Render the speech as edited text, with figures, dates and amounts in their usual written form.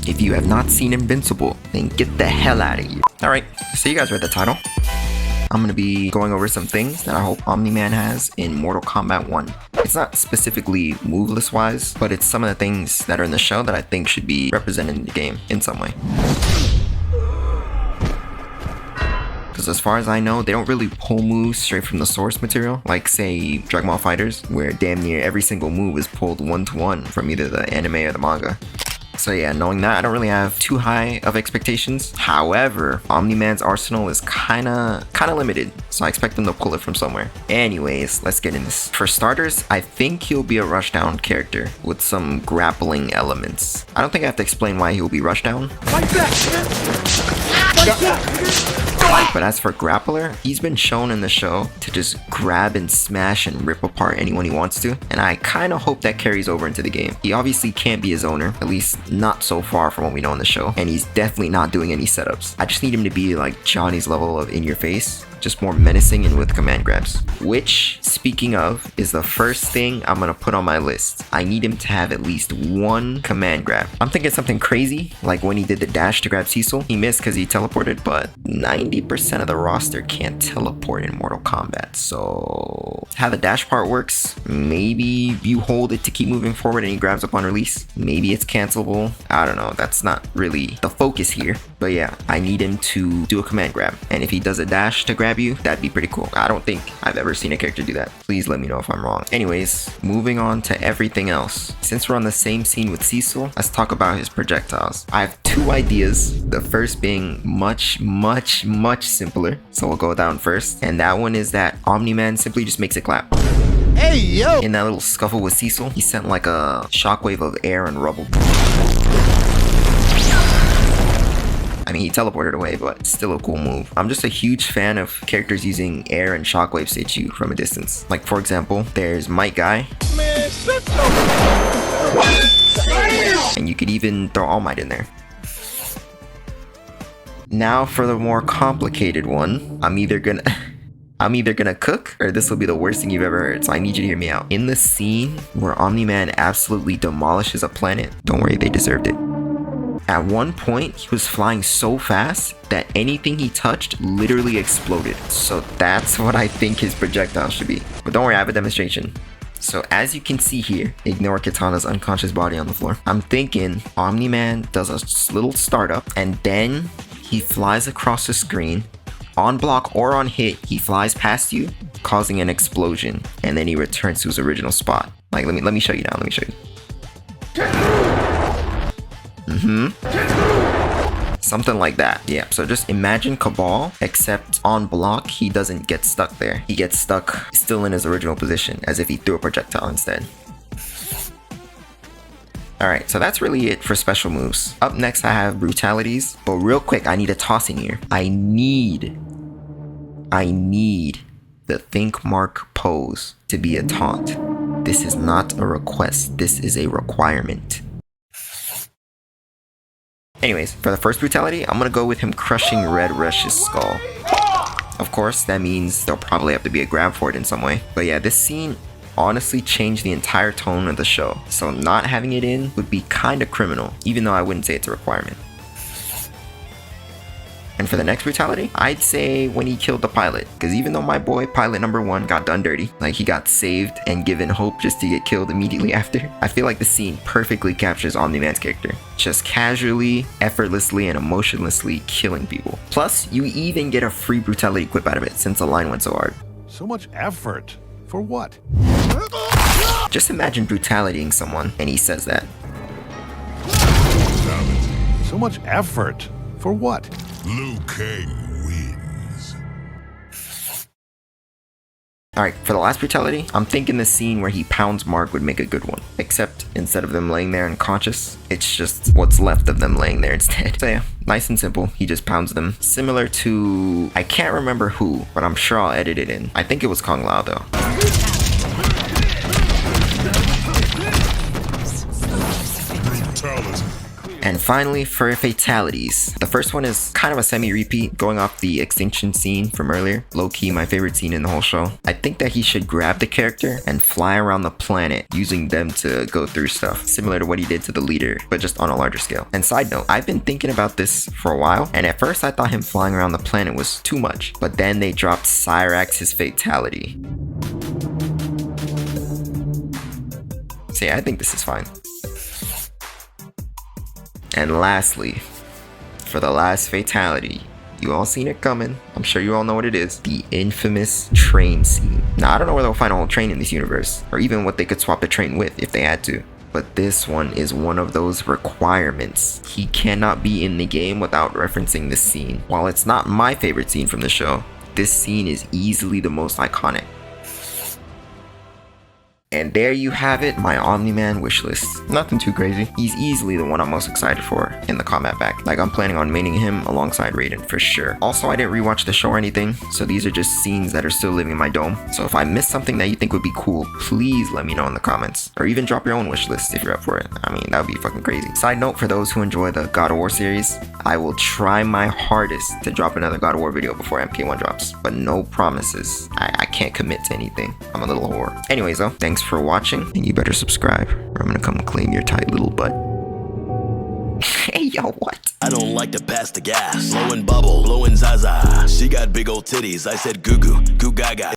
If you have not seen Invincible, then get the hell out of here. Alright, so you guys read the title. I'm going to be going over some things that I hope Omni Man has in Mortal Kombat 1. It's not specifically moveless wise, but it's some of the things that are in the show that I think should be represented in the game in some way. Because as far as I know, they don't really pull moves straight from the source material, like say Dragon Ball FighterZ, where damn near every single move is pulled one-to-one from either the anime or the manga. So yeah, knowing that, I don't really have too high of expectations. However, Omni Man's arsenal is kinda limited, so I expect him to pull it from somewhere. Anyways, let's get in this. For starters, I think he'll be a rushdown character with some grappling elements. I don't think I have to explain why he'll be rushdown. Fight back, man! Fight back! But as for grappler, he's been shown in the show to just grab and smash and rip apart anyone he wants to, and I kinda hope that carries over into the game. He obviously can't be his owner, at least not so far from what we know in the show, and he's definitely not doing any setups. I just need him to be like Johnny's level of in your face, just more menacing and with command grabs. Which, speaking of, is the first thing I'm gonna put on my list. I need him to have at least one command grab. I'm thinking something crazy, like when he did the dash to grab Cecil. He missed because he teleported, but 90% of the roster can't teleport in Mortal Kombat. So how the dash part works, maybe you hold it to keep moving forward and he grabs up on release. Maybe it's cancelable. I don't know, that's not really the focus here. But yeah, I need him to do a command grab. And if he does a dash to grab you, that'd be pretty cool. I don't think I've ever seen a character do that. Please let me know if I'm wrong. Anyways, moving on to everything else. Since we're on the same scene with Cecil, let's talk about his projectiles. I have two ideas. The first being much simpler. So we'll go with that one first. And that one is that Omni Man simply just makes it clap. Hey, yo! In that little scuffle with Cecil, he sent like a shockwave of air and rubble. I mean, he teleported away, but still a cool move. I'm just a huge fan of characters using air and shockwaves to hit you from a distance. Like, for example, there's Might Guy. Man, shut And you could even throw All Might in there. Now for the more complicated one, I'm either gonna cook, or this will be the worst thing you've ever heard, so I need you to hear me out. In the scene where Omni Man absolutely demolishes a planet, don't worry, they deserved it. At one point, he was flying so fast that anything he touched literally exploded. So that's what I think his projectile should be. But don't worry, I have a demonstration. So as you can see here, ignore Kitana's unconscious body on the floor. I'm thinking Omni Man does a little startup, and then he flies across the screen. On block or on hit, he flies past you, causing an explosion, and then he returns to his original spot. Like, let me show you now. Let me show you. Something like that. Yeah, so just imagine Cabal, except on block, he doesn't get stuck there. He gets stuck still in his original position, as if he threw a projectile instead. Alright, so that's really it for special moves. Up next, I have brutalities. But real quick, I need a toss in here. I need the think mark pose to be a taunt. This is not a request. This is a requirement. Anyways, for the first brutality, I'm gonna go with him crushing Red Rush's skull. Of course, that means there'll probably have to be a grab for it in some way. But yeah, this scene honestly changed the entire tone of the show. So not having it in would be kinda criminal, even though I wouldn't say it's a requirement. And for the next brutality, I'd say when he killed the pilot. Because even though my boy, pilot number 1, got done dirty, like he got saved and given hope just to get killed immediately after, I feel like the scene perfectly captures Omni Man's character. Just casually, effortlessly, and emotionlessly killing people. Plus, you even get a free brutality equip out of it since the line went so hard. So much effort. For what? Just imagine brutalitying someone, and he says that. So much effort. For what? Liu Kang wins. Alright, for the last brutality, I'm thinking the scene where he pounds Mark would make a good one. Except, instead of them laying there unconscious, it's just what's left of them laying there instead. So yeah, nice and simple, he just pounds them. Similar to, I can't remember who, but I'm sure I'll edit it in. I think it was Kung Lao though. And finally, for fatalities. The first one is kind of a semi-repeat, going off the extinction scene from earlier. Low-key, my favorite scene in the whole show. I think that he should grab the character and fly around the planet, using them to go through stuff, similar to what he did to the leader, but just on a larger scale. And side note, I've been thinking about this for a while, and at first I thought him flying around the planet was too much, but then they dropped Cyrax's fatality. So yeah, I think this is fine. And lastly, for the last fatality, you all seen it coming. I'm sure you all know what it is. The infamous train scene. Now, I don't know where they'll find a whole train in this universe, or even what they could swap the train with if they had to. But this one is one of those requirements. He cannot be in the game without referencing this scene. While it's not my favorite scene from the show, this scene is easily the most iconic. And there you have it, my Omni Man wishlist. Nothing too crazy. He's easily the one I'm most excited for in the Kombat Pack. Like, I'm planning on maining him alongside Raiden for sure. Also, I didn't rewatch the show or anything, so these are just scenes that are still living in my dome. So if I missed something that you think would be cool, please let me know in the comments. Or even drop your own wishlist if you're up for it. I mean, that would be fucking crazy. Side note, for those who enjoy the God of War series, I will try my hardest to drop another God of War video before MK1 drops. But no promises. I can't commit to anything. I'm a little whore. Anyways though, thanks for watching, and you better subscribe, or I'm gonna come claim your tight little butt. Hey yo, what? I don't like to pass the gas. Blowing bubble, blowing Zaza. She got big old titties. I said goo goo, goo gaga.